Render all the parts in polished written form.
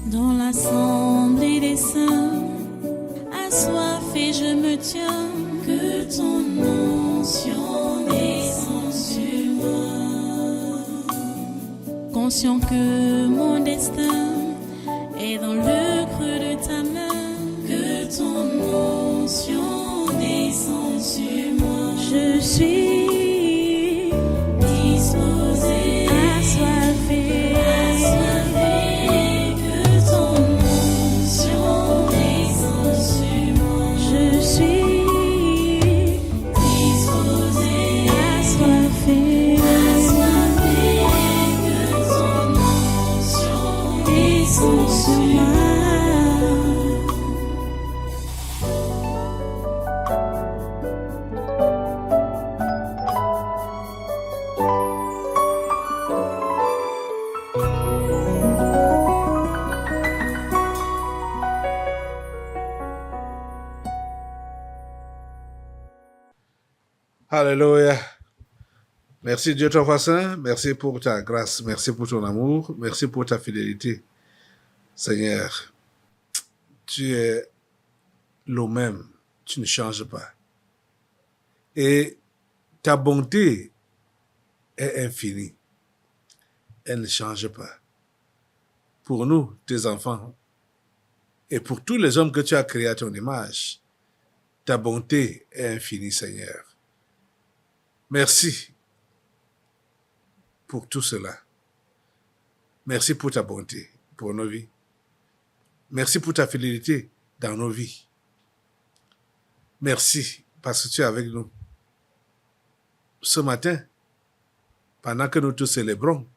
Dans l'assemblée des saints, assoiffé je me tiens, que ton onction descende sur moi. Conscient que mon destin est dans le creux de ta main, que ton onction descende sur moi. Je suis disposé, assoiffé, que ton onction descende sur moi. Je suis disposé, assoiffé, que ton onction descende sur moi. Alléluia. Merci Dieu ton Saint, merci pour ta grâce, merci pour ton amour, merci pour ta fidélité. Seigneur, tu es le même, tu ne changes pas. Et ta bonté est infinie, elle ne change pas. Pour nous, tes enfants, et pour tous les hommes que tu as créés à ton image, ta bonté est infinie, Seigneur. Merci pour tout cela. Merci pour ta bonté pour nos vies. Merci pour ta fidélité dans nos vies. Merci parce que tu es avec nous. Ce matin, pendant que nous te célébrons,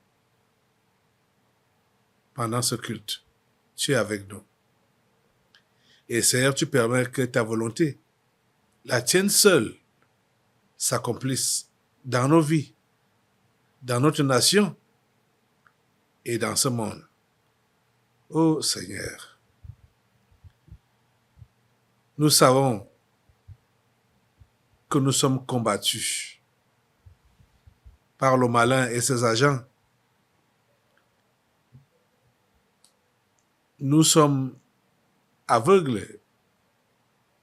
pendant ce culte, tu es avec nous. Et Seigneur, tu permets que ta volonté, la tienne seule, s'accomplisse dans nos vies, dans notre nation et dans ce monde. Ô Seigneur, nous savons que nous sommes combattus par le malin et ses agents. Nous sommes aveugles,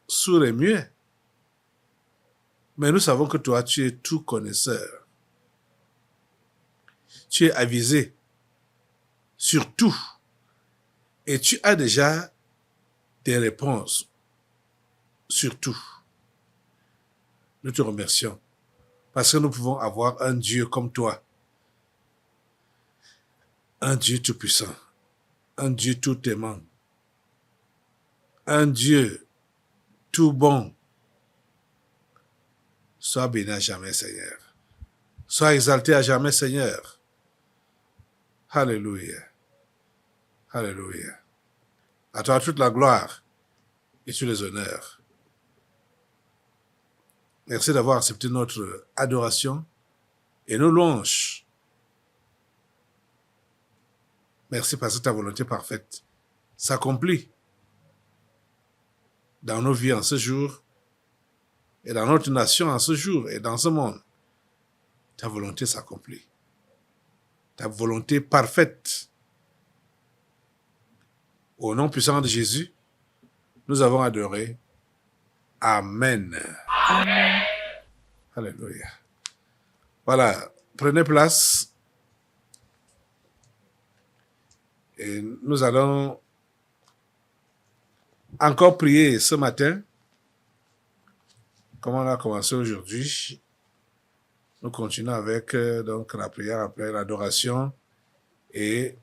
sourds et muets. Mais nous savons que toi, tu es tout connaisseur. Tu es avisé sur tout. Et tu as déjà des réponses sur tout. Nous te remercions parce que nous pouvons avoir un Dieu comme toi. Un Dieu tout-puissant. Un Dieu tout aimant. Un Dieu tout bon. Sois béni à jamais, Seigneur. Sois exalté à jamais, Seigneur. Alléluia. Alléluia. À toi toute la gloire et tous les honneurs. Merci d'avoir accepté notre adoration et nos louanges. Merci parce que ta volonté parfaite s'accomplit dans nos vies en ce jour et dans notre nation en ce jour et dans ce monde. Ta volonté s'accomplit. Ta volonté parfaite. Au nom puissant de Jésus, nous avons adoré. Amen. Amen. Alléluia. Voilà, prenez place. Et nous allons encore prier ce matin. Comme on a commencé aujourd'hui, nous continuons avec donc la prière après l'adoration et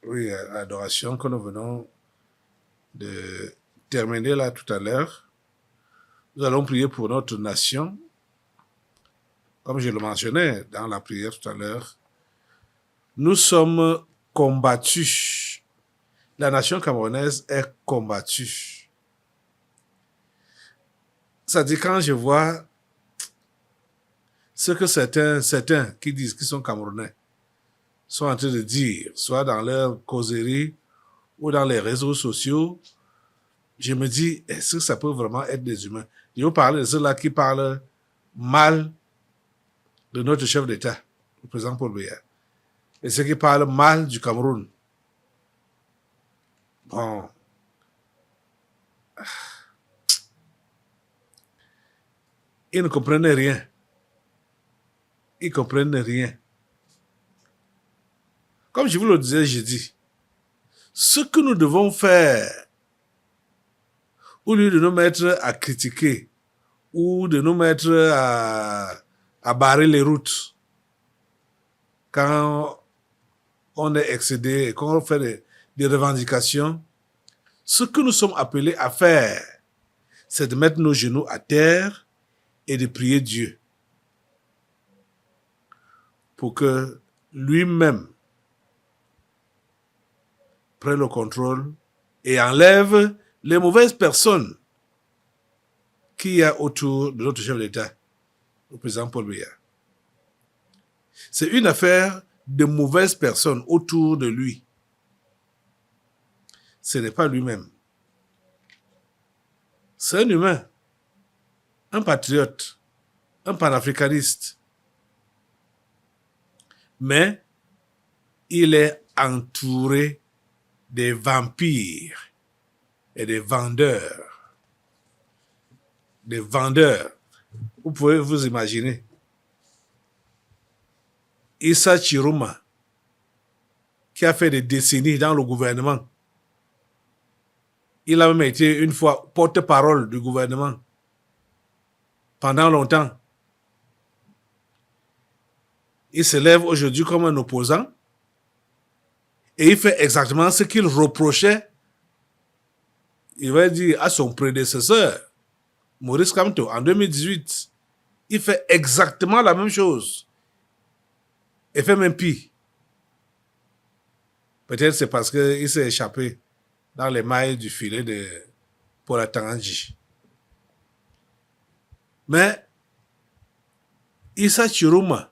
oui, l'adoration que nous venons de terminer là tout à l'heure. Nous allons prier pour notre nation. Comme je le mentionnais dans la prière tout à l'heure, nous sommes combattus. La nation camerounaise est combattue. C'est-à-dire quand je vois ce que certains qui disent qu'ils sont Camerounais sont en train de dire, soit dans leur causerie ou dans les réseaux sociaux, je me dis, est-ce que ça peut vraiment être des humains? Je veux parler de ceux-là qui parlent mal de notre chef d'État, le président Paul Biya, et ceux qui parlent mal du Cameroun. Bon. Ils ne comprenaient rien. Ils ne comprenaient rien. Comme je vous le disais, j'ai dit, ce que nous devons faire, au lieu de nous mettre à critiquer ou de nous mettre à barrer les routes quand on est excédé et qu'on fait des revendications, ce que nous sommes appelés à faire, c'est de mettre nos genoux à terre et de prier Dieu pour que lui-même prenne le contrôle et enlève les mauvaises personnes qu'il y a autour de notre chef d'État, le président Paul Biya. C'est une affaire de mauvaises personnes autour de lui. Ce n'est pas lui-même. C'est un humain, un patriote, un panafricaniste. Mais il est entouré des vampires et des vendeurs. Des vendeurs. Vous pouvez vous imaginer. Issa Chiroma, qui a fait des décennies dans le gouvernement. Il a même été une fois porte-parole du gouvernement pendant longtemps. Il se lève aujourd'hui comme un opposant et il fait exactement ce qu'il reprochait, il va dire, à son prédécesseur, Maurice Kamto, en 2018. Il fait exactement la même chose. Et fait même pire. Peut-être c'est parce qu'il s'est échappé dans les mailles du filet de Paul Atangandji. Mais Issa Chiroma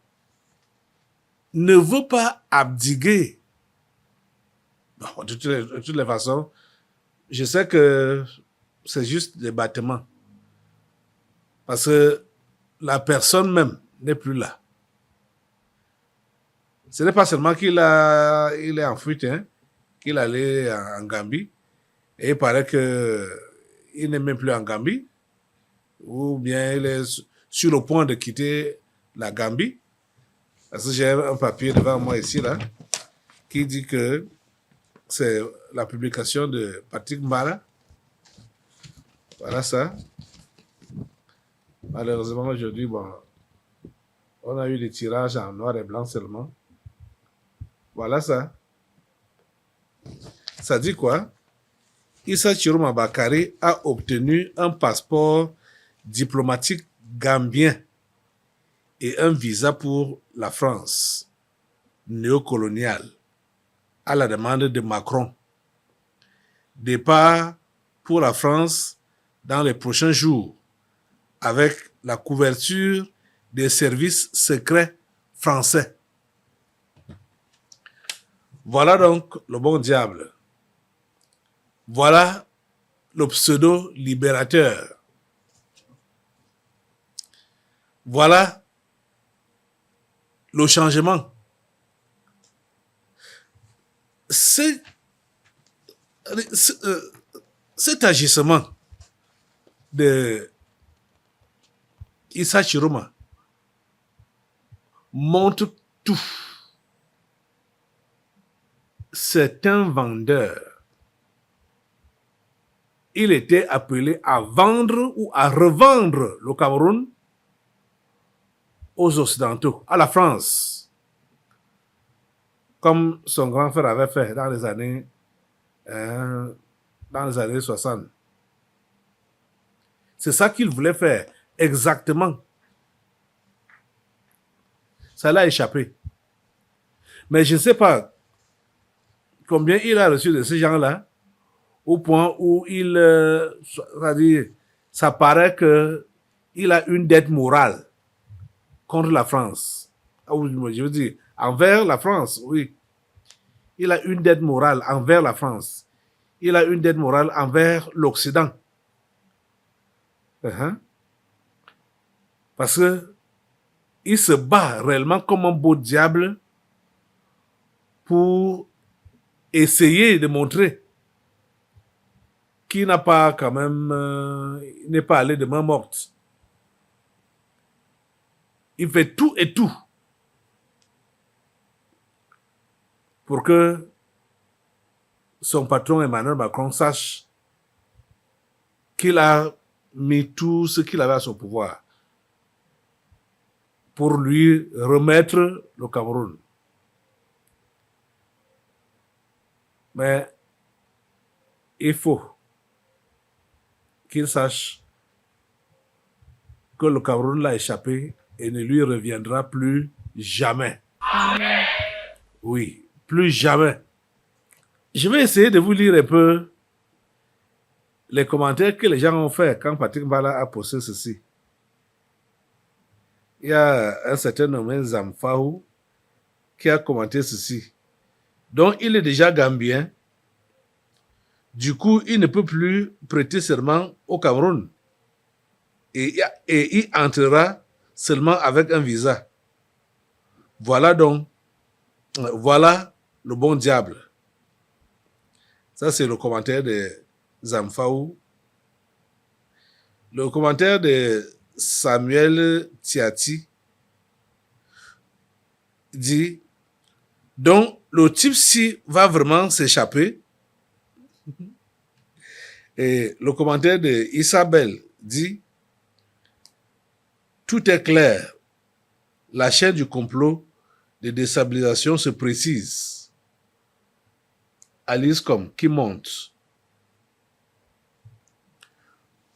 ne veut pas abdiguer. Bon, de toutes les façons, je sais que c'est juste des bâtiments. Parce que la personne même n'est plus là. Ce n'est pas seulement qu'il est en fuite, hein, qu'il allait en Gambie, et il paraît qu'il n'est même plus en Gambie, ou bien il est sur le point de quitter la Gambie. Parce que j'ai un papier devant moi ici, là, qui dit que c'est la publication de Patrick Mbala. Voilà ça. Malheureusement, aujourd'hui, bon, on a eu des tirages en noir et blanc seulement. Voilà ça. Ça dit quoi? Issa Chiroma Bakary a obtenu un passeport diplomatique gambien et un visa pour la France néocoloniale à la demande de Macron. Départ pour la France dans les prochains jours avec la couverture des services secrets français. Voilà donc le bon diable. Voilà le pseudo-libérateur. Voilà le changement. Cet agissement de Issa Chiroma montre tout. C'est un vendeur. Il était appelé à vendre ou à revendre le Cameroun aux Occidentaux, à la France, comme son grand frère avait fait dans les années 60. C'est ça qu'il voulait faire, exactement. Ça l'a échappé. Mais je ne sais pas combien il a reçu de ces gens-là, au point où c'est-à-dire, ça paraît qu'il a une dette morale contre la France. Je veux dire, envers la France, oui. Il a une dette morale envers la France. Il a une dette morale envers l'Occident. Parce que il se bat réellement comme un beau diable pour essayer de montrer qui n'a pas quand même, n'est pas allé de main morte. Il fait tout et tout pour que son patron Emmanuel Macron sache qu'il a mis tout ce qu'il avait à son pouvoir pour lui remettre le Cameroun. Mais il faut qu'il sache que le Cameroun l'a échappé et ne lui reviendra plus jamais. Amen. Oui, plus jamais. Je vais essayer de vous lire un peu les commentaires que les gens ont fait quand Patrick Mbala a posté ceci. Il y a un certain nommé Zamfahou qui a commenté ceci. Donc, il est déjà gambien. Du coup, il ne peut plus prêter serment au Cameroun. Et il entrera seulement avec un visa. Voilà donc, voilà le bon diable. Ça, c'est le commentaire de Zamfahou. Le commentaire de Samuel Tiati dit, donc le type-ci va vraiment s'échapper. Et le commentaire de Isabelle dit, tout est clair. La chaîne du complot de déstabilisation se précise. Alice comme qui monte.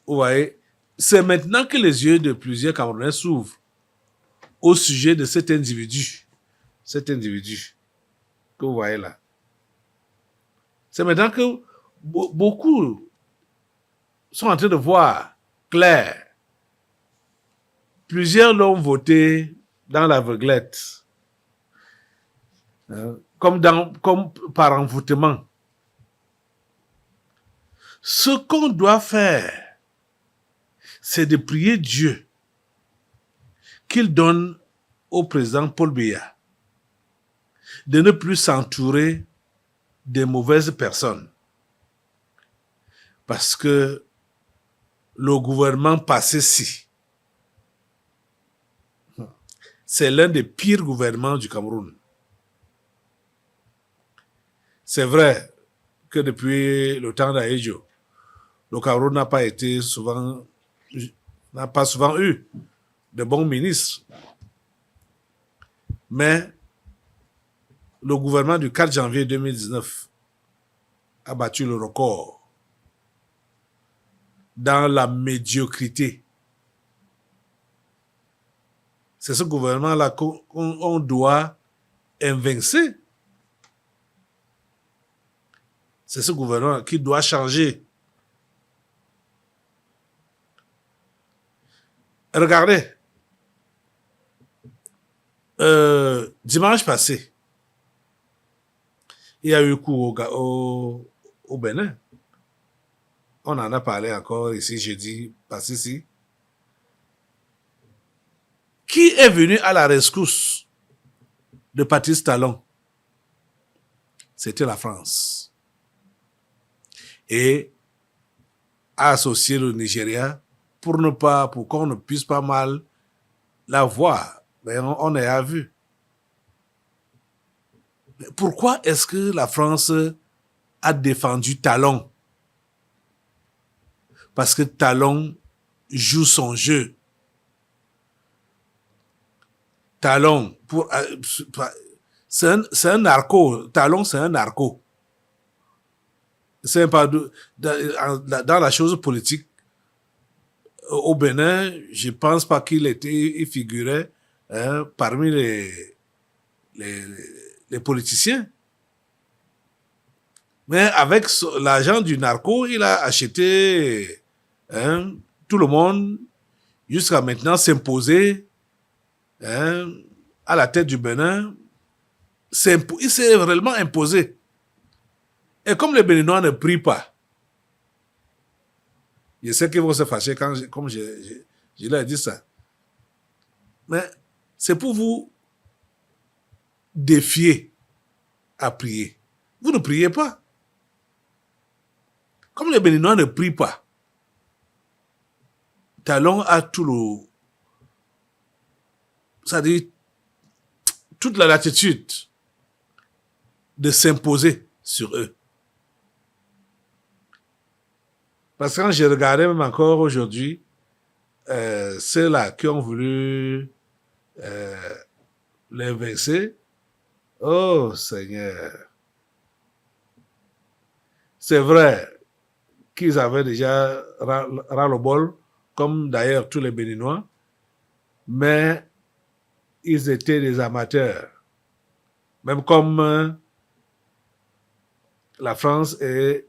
Vous voyez, c'est maintenant que les yeux de plusieurs Camerounais s'ouvrent au sujet de cet individu que vous voyez là. C'est maintenant que beaucoup sont en train de voir clair. Plusieurs l'ont voté dans l'aveuglette, comme par envoûtement. Ce qu'on doit faire, c'est de prier Dieu qu'il donne au président Paul Biya de ne plus s'entourer des mauvaises personnes. Parce que le gouvernement passé-ci, c'est l'un des pires gouvernements du Cameroun. C'est vrai que depuis le temps d'Aïdjo, le Cameroun n'a pas souvent eu de bons ministres. Mais le gouvernement du 4 janvier 2019 a battu le record dans la médiocrité. C'est ce gouvernement-là qu'on doit évincer. C'est ce gouvernement qui doit changer. Regardez, dimanche passé, il y a eu coup au Bénin. On en a parlé encore ici, jeudi passé ici. Qui est venu à la rescousse de Patrice Talon? C'était la France. Et a associé le Nigeria pour qu'on ne puisse pas mal la voir. Mais on a vu. Mais pourquoi est-ce que la France a défendu Talon? Parce que Talon joue son jeu. Talon, c'est un narco. Talon, c'est un narco. C'est pas dans la chose politique. Au Bénin, je pense pas il figurait parmi les politiciens. Mais avec l'argent du narco, il a acheté tout le monde jusqu'à maintenant s'imposer à la tête du Bénin. Il s'est réellement imposé. Et comme les Béninois ne prient pas, je sais qu'ils vont se fâcher comme je leur ai dit ça. Mais c'est pour vous défier à prier. Vous ne priez pas. Comme les Béninois ne prient pas, Talon a tout le... c'est-à-dire toute la latitude de s'imposer sur eux. Parce que quand j'ai regardé même encore aujourd'hui, ceux-là qui ont voulu l'inverser, oh Seigneur, c'est vrai qu'ils avaient déjà ras-le-bol, comme d'ailleurs tous les Béninois, mais ils étaient des amateurs. Même comme la France et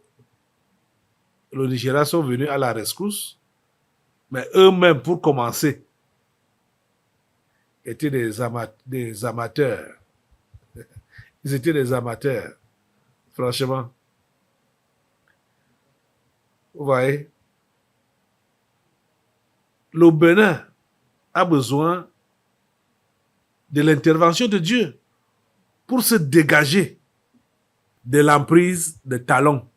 le Nigeria sont venus à la rescousse, mais eux-mêmes, pour commencer, étaient des amateurs. Ils étaient des amateurs, franchement. Vous voyez, le Bénin a besoin de l'intervention de Dieu pour se dégager de l'emprise de Talon.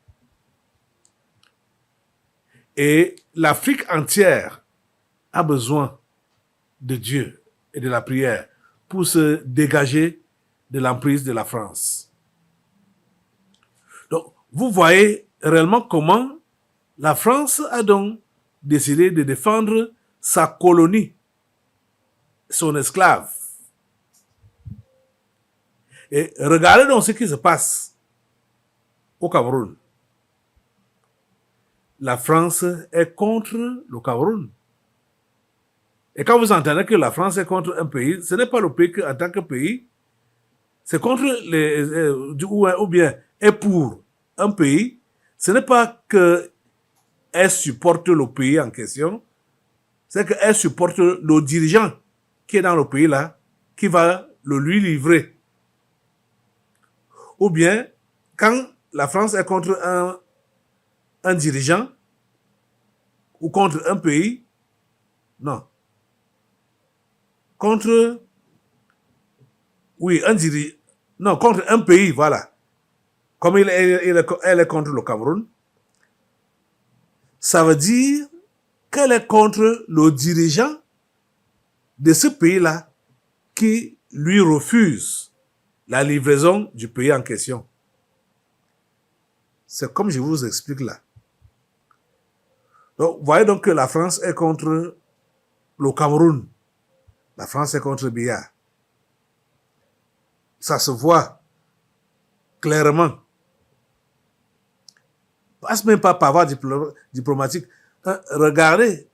Et l'Afrique entière a besoin de Dieu et de la prière pour se dégager de l'emprise de la France. Donc, vous voyez réellement comment la France a donc décidé de défendre sa colonie, son esclave. Et regardez donc ce qui se passe au Cameroun. La France est contre le Cameroun. Et quand vous entendez que la France est contre un pays, ce n'est pas le pays en tant que pays, c'est contre ou bien est pour un pays. Ce n'est pas qu'elle supporte le pays en question, c'est qu'elle supporte le dirigeant qui est dans le pays là, qui va le lui livrer. Ou bien, quand la France est contre un dirigeant ou contre un pays, non. Contre, oui, un dirigeant, non, contre un pays, voilà. Comme elle est contre le Cameroun, ça veut dire qu'elle est contre le dirigeant de ce pays-là qui lui refuse la livraison du pays en question. C'est comme je vous explique là. Donc, vous voyez donc que la France est contre le Cameroun. La France est contre Biya. Ça se voit clairement. Passe même pas par voie diplomatique. Regardez,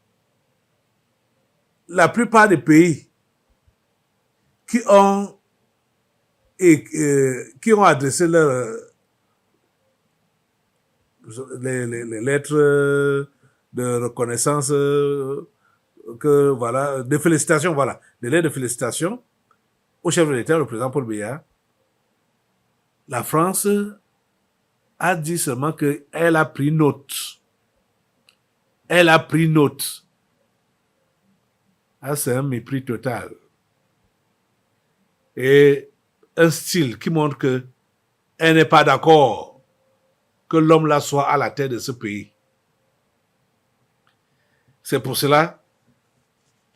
la plupart des pays qui ont adressé les lettres de reconnaissance, que voilà, de félicitations, voilà, des lettres de félicitations au chef de l'État, le président Paul Biya. La France a dit seulement qu'elle a pris note. Elle a pris note. Ah, c'est un mépris total. Et un style qui montre qu'elle n'est pas d'accord que l'homme là soit à la tête de ce pays. C'est pour cela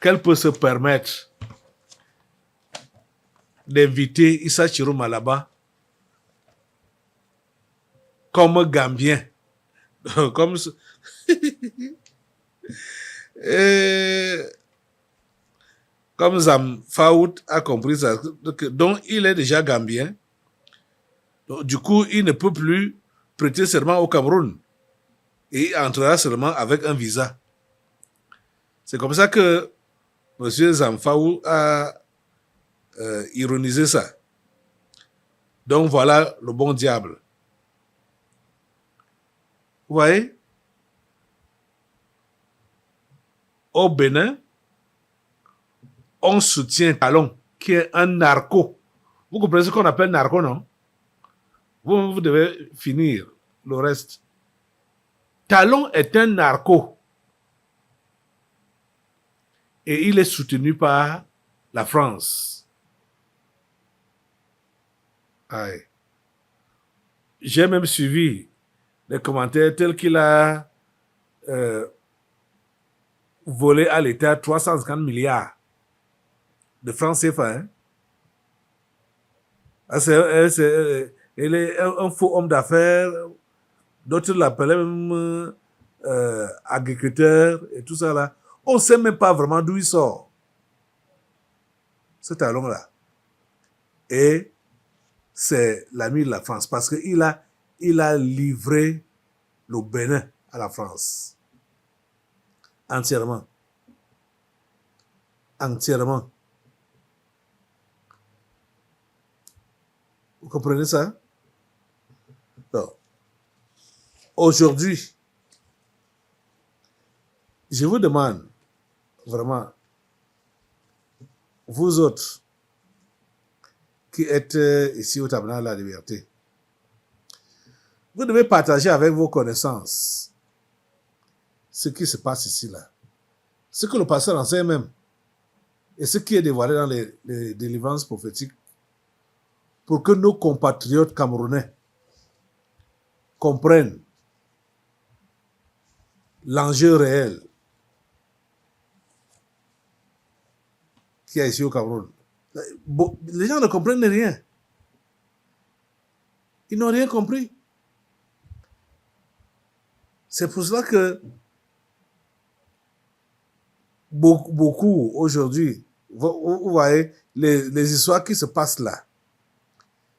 qu'elle peut se permettre d'inviter Issa Chiroma là-bas comme Gambien. Comme comme Zam Faout a compris ça, donc il est déjà Gambien. Donc, du coup, il ne peut plus prêter serment au Cameroun. Et il entrera seulement avec un visa. C'est comme ça que M. Zamfaou a ironisé ça. Donc voilà le bon diable. Vous voyez? Au Bénin, on soutient Talon, qui est un narco. Vous comprenez ce qu'on appelle narco, non? Vous devez finir le reste. Talon est un narco. Et il est soutenu par la France. Aïe. J'ai même suivi les commentaires tels qu'il a volé à l'État 350 milliards de francs CFA. Hein? Ah, il est un faux homme d'affaires. D'autres l'appelaient même agriculteur et tout ça là. On ne sait même pas vraiment d'où il sort. Ce talon-là. Et c'est l'ami de la France parce qu'il a livré le Bénin à la France. Entièrement. Entièrement. Vous comprenez ça? Donc, aujourd'hui, je vous demande vraiment, vous autres qui êtes ici au Tabernacle de la Liberté, vous devez partager avec vos connaissances ce qui se passe ici là, ce que le pasteur enseigne même, et ce qui est dévoilé dans les délivrances prophétiques, pour que nos compatriotes camerounais comprennent l'enjeu réel qu'il y a ici au Cameroun. Bon, les gens ne comprennent rien. Ils n'ont rien compris. C'est pour cela que beaucoup aujourd'hui, vous voyez, les histoires qui se passent là,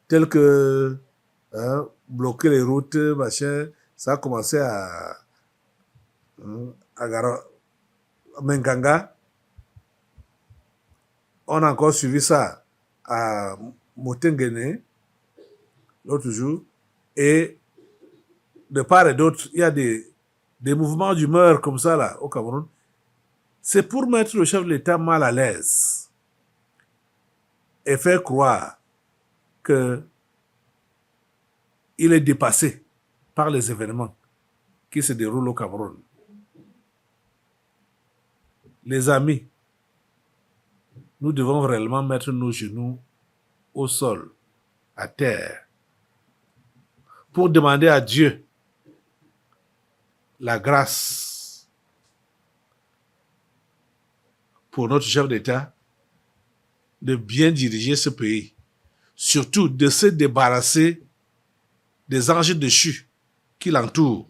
telles que bloquer les routes, machin, ça a commencé à Menganga. On a encore suivi ça à Motengene l'autre jour. Et de part et d'autre, il y a des mouvements d'humeur comme ça là au Cameroun. C'est pour mettre le chef de l'État mal à l'aise et faire croire qu'il est dépassé par les événements qui se déroulent au Cameroun. Les amis, nous devons réellement mettre nos genoux au sol, à terre, pour demander à Dieu la grâce pour notre chef d'État de bien diriger ce pays, surtout de se débarrasser des anges déchus qui l'entourent,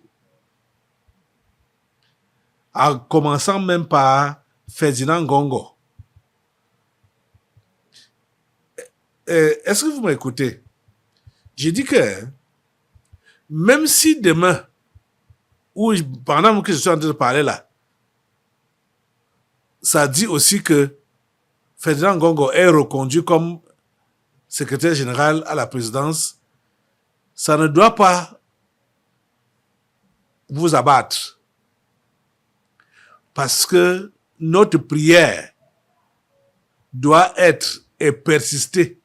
en commençant même par Ferdinand Ngongo. Est-ce que vous m'écoutez? J'ai dit que même si demain, ou pendant que je suis en train de parler là, ça dit aussi que Ferdinand Ngongo est reconduit comme secrétaire général à la présidence, ça ne doit pas vous abattre. Parce que notre prière doit être et persister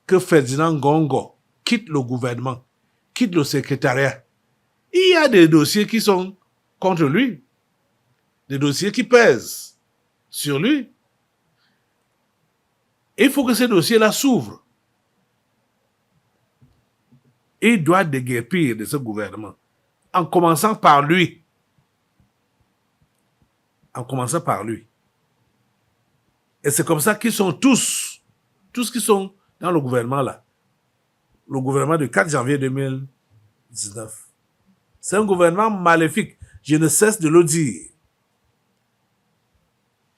que Ferdinand Ngongo quitte le gouvernement, quitte le secrétariat. Il y a des dossiers qui sont contre lui, des dossiers qui pèsent sur lui. Il faut que ces dossiers-là s'ouvrent. Il doit déguerpir de ce gouvernement, en commençant par lui. En commençant par lui. Et c'est comme ça qu'ils sont tous qui sont dans le gouvernement là. Le gouvernement du 4 janvier 2019. C'est un gouvernement maléfique. Je ne cesse de le dire.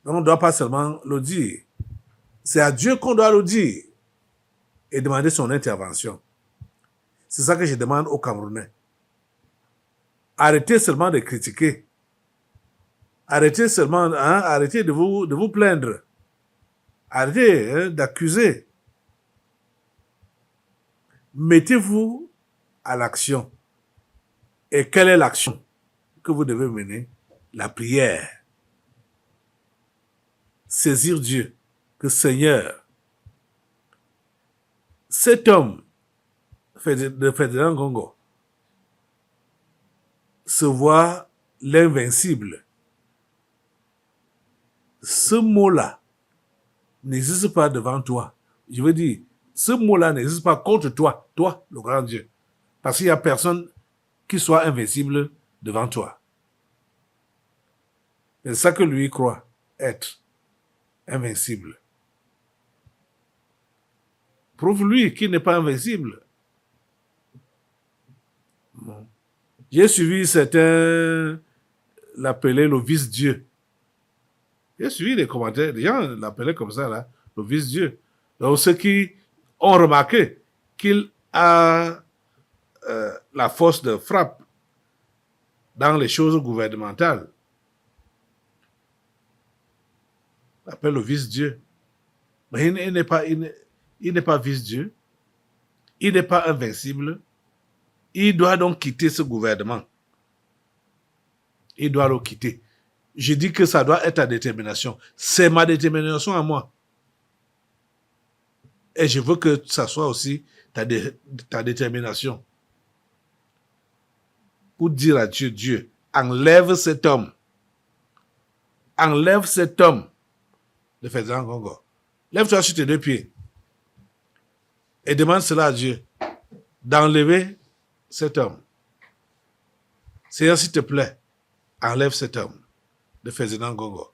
On ne doit pas seulement le dire. C'est à Dieu qu'on doit le dire et demander son intervention. C'est ça que je demande aux Camerounais. Arrêtez seulement de critiquer. Arrêtez seulement, arrêtez de vous plaindre. Arrêtez d'accuser. Mettez-vous à l'action. Et quelle est l'action que vous devez mener? La prière. Saisir Dieu. Que Seigneur, cet homme de Ferdinand Ngongo se voit l'invincible. Ce mot-là n'existe pas devant toi. Je veux dire, ce mot-là n'existe pas contre toi, toi, le grand Dieu. Parce qu'il n'y a personne qui soit invincible devant toi. C'est ça que lui croit être invincible. Prouve-lui qu'il n'est pas invincible. Bon. J'ai suivi certains l'appelaient le vice-dieu. J'ai suivi les commentaires, les gens l'appelaient comme ça, là, le vice-dieu. Donc ceux qui ont remarqué qu'il a la force de frappe dans les choses gouvernementales, l'appelle le vice-dieu. Mais il n'est pas vice-dieu. Il n'est pas invincible. Il doit donc quitter ce gouvernement. Il doit le quitter. Je dis que ça doit être ta détermination. C'est ma détermination à moi. Et je veux que ça soit aussi ta détermination. Pour dire à Dieu, Dieu, enlève cet homme. Enlève cet homme. Le Ferdinand Gongo. Lève-toi sur tes deux pieds. Et demande cela à Dieu. D'enlever cet homme. Seigneur, s'il te plaît, enlève cet homme. Le Ferdinand Gongo.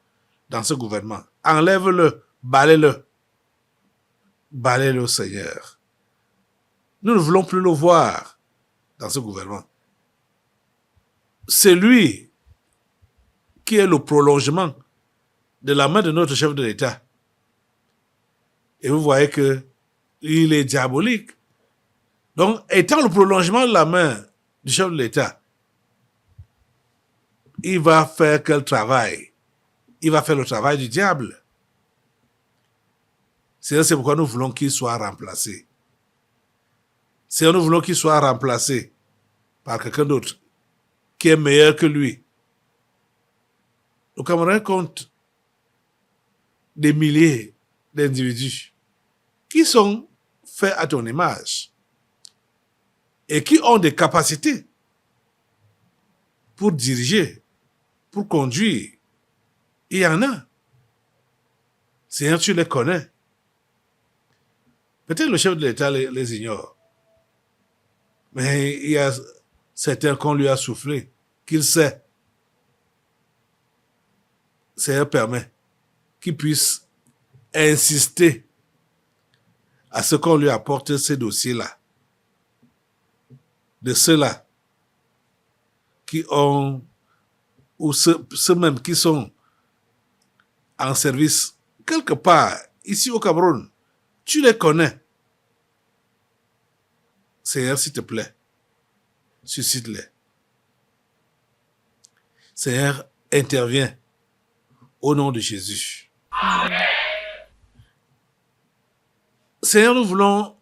Dans ce gouvernement. Enlève-le. Balaye-le. Balaye-le, Seigneur. Nous ne voulons plus le voir dans ce gouvernement. C'est lui qui est le prolongement de la main de notre chef de l'État. Et vous voyez que il est diabolique. Donc, étant le prolongement de la main du chef de l'État, il va faire quel travail? Il va faire le travail du diable. C'est pourquoi nous voulons qu'il soit remplacé. Nous voulons qu'il soit remplacé par quelqu'un d'autre qui est meilleur que lui. Nous on rend compte des milliers d'individus qui sont faits à ton image et qui ont des capacités pour diriger, pour conduire. Il y en a. Seigneur, tu les connais. Peut-être le chef de l'État les ignore. Mais il y a certains qu'on lui a soufflé, qu'il sait. Seigneur permet qu'il puisse insister à ce qu'on lui apporte ces dossiers-là. De ceux-là qui ont, ou ceux même qui sont en service quelque part, ici au Cameroun, tu les connais. Seigneur, s'il te plaît, suscite-les. Seigneur, interviens au nom de Jésus. Seigneur, nous voulons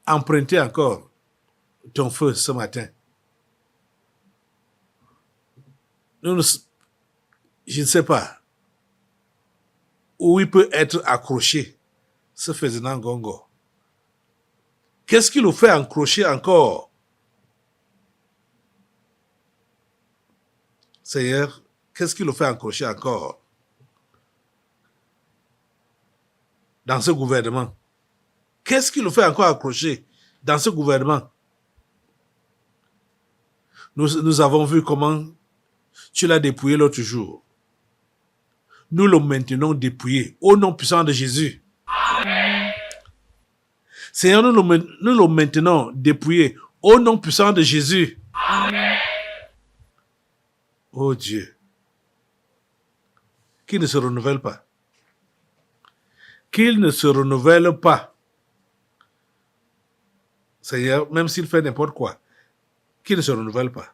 emprunter encore ton feu ce matin. Je ne sais pas où il peut être accroché, ce Ferdinand Gongo. Qu'est-ce qui le fait accrocher encore? Seigneur, qu'est-ce qui le fait accrocher encore dans ce gouvernement? Qu'est-ce qui le fait encore accrocher dans ce gouvernement? Nous avons vu comment tu l'as dépouillé l'autre jour. Nous le maintenons dépouillé au nom puissant de Jésus. Seigneur, nous le maintenons dépouillé au nom puissant de Jésus. Oh Dieu, qu'il ne se renouvelle pas. Qu'il ne se renouvelle pas. Seigneur, même s'il fait n'importe quoi, qu'il ne se renouvelle pas.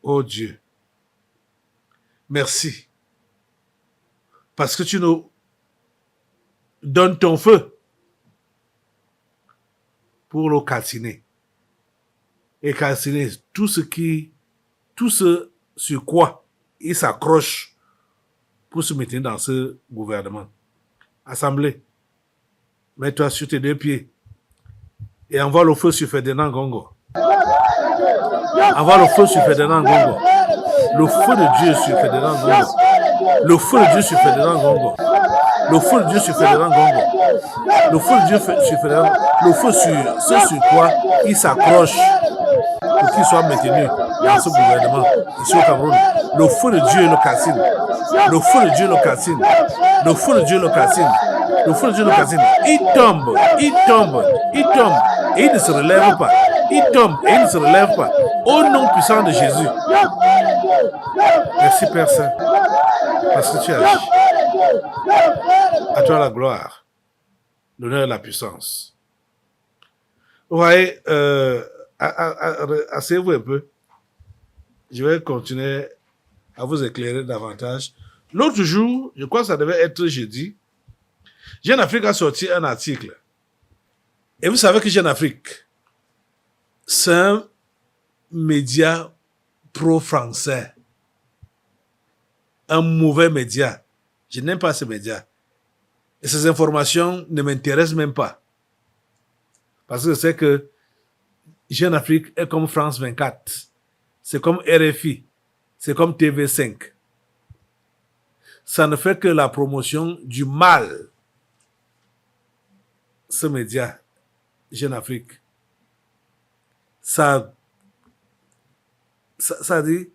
Oh Dieu, merci. Parce que tu nous donnes ton feu pour le calciner. Et calciner tout ce sur quoi il s'accroche pour se maintenir dans ce gouvernement. Assemblée, mets-toi sur tes deux pieds et envoie le feu sur Ferdinand Gongo. Envoie le feu sur Ferdinand Gongo. Le feu de Dieu sur Ferdinand Gongo. Le feu de Dieu sur Ferdinand Gongo. Le feu de Dieu sur Fédéral Ngongo. Le feu de Dieu sur Fédéral. Le feu sur ce sur quoi il s'accroche pour qu'il soit maintenu dans ce gouvernement ici au Cameroun. Le feu de Dieu le calcine. Le feu de Dieu le calcine. Le feu de Dieu le calcine. Le feu de Dieu le calcine. Il tombe, il tombe, il tombe et il ne se relève pas. Il tombe et il ne se relève pas. Au nom puissant de Jésus. Merci Père Saint, parce que tu agis. À toi la gloire, l'honneur et la puissance. Vous voyez, asseyez-vous un peu. Je vais continuer à vous éclairer davantage. L'autre jour, je crois que ça devait être jeudi, Jeune Afrique a sorti un article. Et vous savez que Jeune Afrique, c'est un média pro-français. Un mauvais média. Je n'aime pas ces médias. Et ces informations ne m'intéressent même pas. Parce que c'est que Jeune Afrique est comme France 24. C'est comme RFI. C'est comme TV5. Ça ne fait que la promotion du mal. Ce média, Jeune Afrique. Ça dit,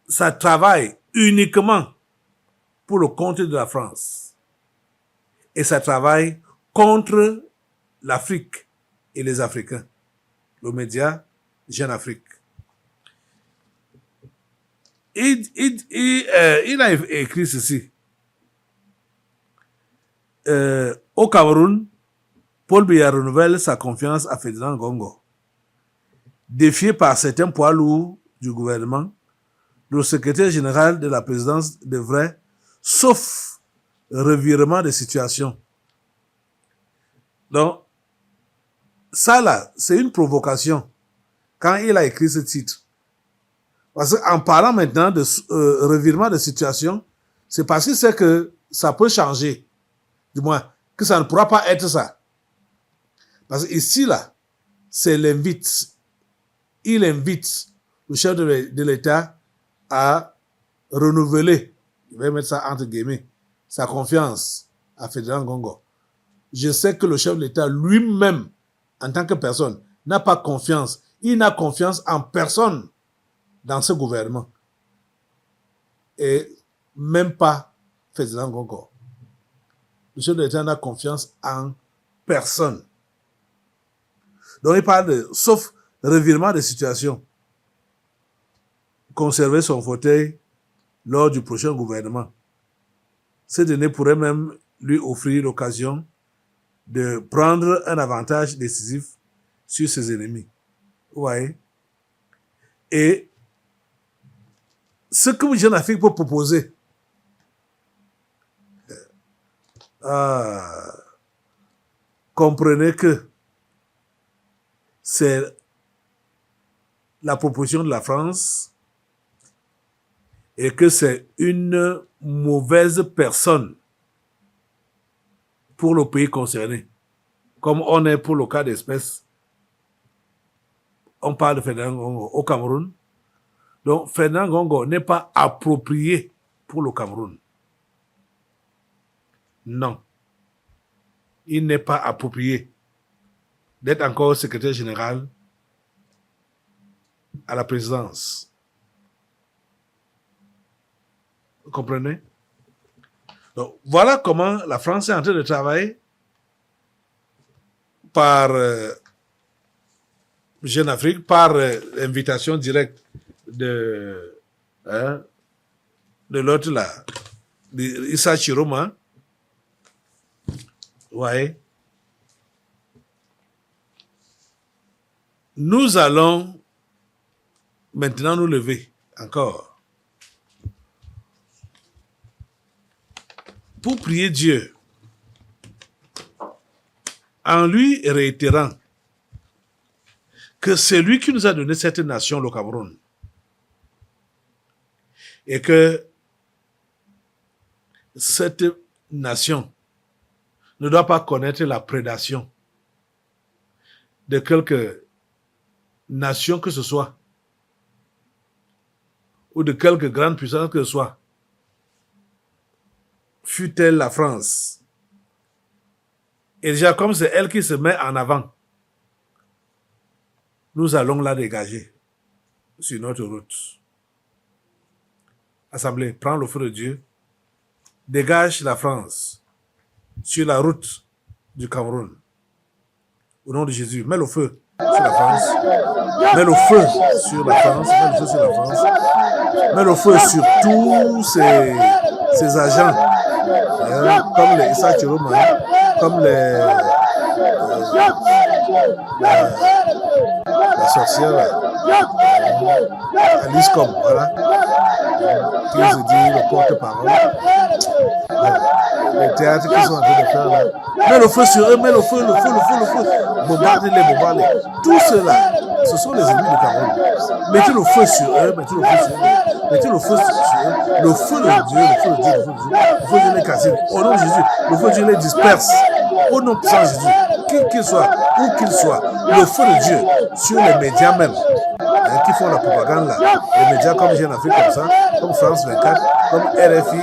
ça travaille uniquement pour le compte de la France. Et ça travaille contre l'Afrique et les Africains. Le média Jeune Afrique. Il a écrit ceci. Au Cameroun, Paul Biya renouvelle sa confiance à Fédéral Ngongo. Défié par certains poids lourds du gouvernement, le secrétaire général de la présidence devrait, sauf revirement de situation. Donc, ça là, c'est une provocation quand il a écrit ce titre. Parce qu'en parlant maintenant de revirement de situation, c'est parce que c'est que ça peut changer. Du moins, que ça ne pourra pas être ça. Parce que ici, là, c'est l'invite. Il invite le chef de l'État à renouveler, je vais mettre ça entre guillemets, sa confiance à Fédéral Ngongo. Je sais que le chef de l'État lui-même, en tant que personne, n'a pas confiance. Il n'a confiance en personne dans ce gouvernement. Et même pas Fédéral Ngongo. Le chef de l'État n'a confiance en personne. Donc il parle de, sauf revirement de situation, conserver son fauteuil lors du prochain gouvernement. Ce dernier pourrait même lui offrir l'occasion de prendre un avantage décisif sur ses ennemis. Vous voyez? Et ce que Jeune Afrique peut proposer, comprenez que c'est la proposition de la France et que c'est une mauvaise personne pour le pays concerné. Comme on est pour le cas d'espèce, on parle de Fédéral Ngongo au Cameroun. Donc, Fédéral Ngongo n'est pas approprié pour le Cameroun. Non. Il n'est pas approprié d'être encore secrétaire général à la présidence. Vous comprenez? Donc, voilà comment la France est en train de travailler par Jeune Afrique, par invitation directe de l'autre là, Issa Chiroma. Ouais. Nous allons maintenant nous lever encore pour prier Dieu en lui réitérant que c'est lui qui nous a donné cette nation, le Cameroun, et que cette nation ne doit pas connaître la prédation de quelque nation que ce soit, ou de quelque grande puissance que ce soit, fût-elle la France. Et déjà, comme c'est elle qui se met en avant, nous allons la dégager sur notre route. Assemblée, prends le feu de Dieu, dégage la France sur la route du Cameroun. Au nom de Jésus, mets le feu sur la France. Mets le feu sur la France. Mets le feu sur la France. Mets le feu sur tous ces agents, comme les Issa Chiroma, comme la sorcière là, Alice Com, voilà, qui se dit le porte-parole, les théâtres qui sont en train de faire là. Mets le feu sur eux, mets le feu. Bombardez-les. Tout cela, ce sont les ennemis du Cameroun. Mettez le feu sur eux, mettez le feu sur eux. Le feu de Dieu, le feu de Dieu les casse. Au nom de Jésus, le feu de Dieu les disperse. Au nom de Jésus, qu'il soit, où qu'il soit, le feu de Dieu sur les médias même, qui font la propagande là. Les médias comme Jeune Afrique comme ça, comme France 24, comme RFI,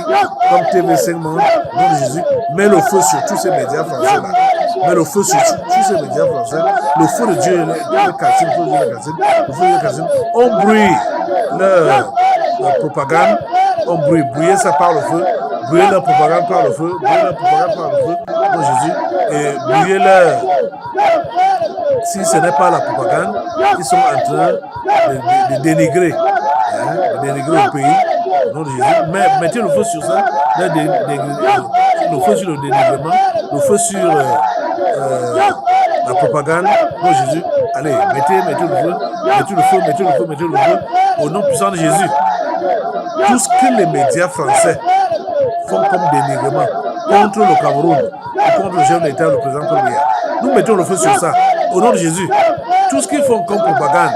comme TV5 Monde, au nom de Jésus, mets le feu sur tous ces médias français là. Mets le feu sur tous ces médias français. Le feu de Dieu les casse. On brûle leur propagande, on brûle ça par le feu, brûler leur propagande par le feu, non Jésus, et brûler leur, si ce n'est pas la propagande, ils sont en train de dénigrer, le pays, non Jésus, mais mettez le feu sur ça, le feu sur le dénigrement, le feu sur la propagande, non Jésus, allez, mettez le feu, au nom puissant de Jésus. Tout ce que les médias français font comme dénigrement contre le Cameroun et contre le chef d'État, le président Paul Biya, nous mettons le feu sur ça, au nom de Jésus. Tout ce qu'ils font comme propagande,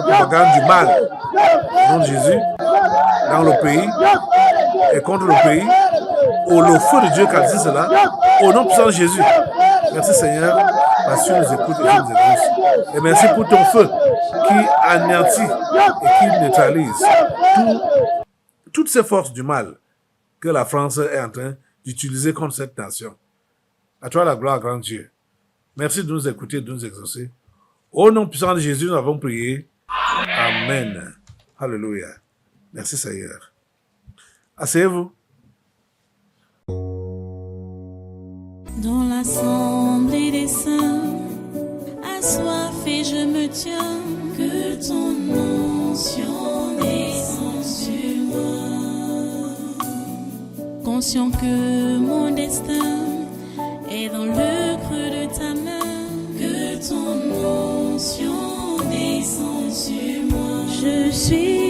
propagande du mal, au nom de Jésus, dans le pays et contre le pays, le feu de Dieu calcine cela, au nom puissant de Jésus. Merci Seigneur, parce que tu nous écoutes et tu nous exauces. Et merci pour ton feu qui anéantit et qui neutralise toutes ces forces du mal que la France est en train d'utiliser contre cette nation. À toi la gloire, grand Dieu. Merci de nous écouter et de nous exaucer. Au nom puissant de Jésus, nous avons prié. Amen. Alléluia. Merci Seigneur. Asseyez-vous. Dans l'assemblée des saints, assoiffé je me tiens, que ton onction descende sur moi. Conscient que mon destin est dans le creux de ta main, que ton onction descende sur moi. Je suis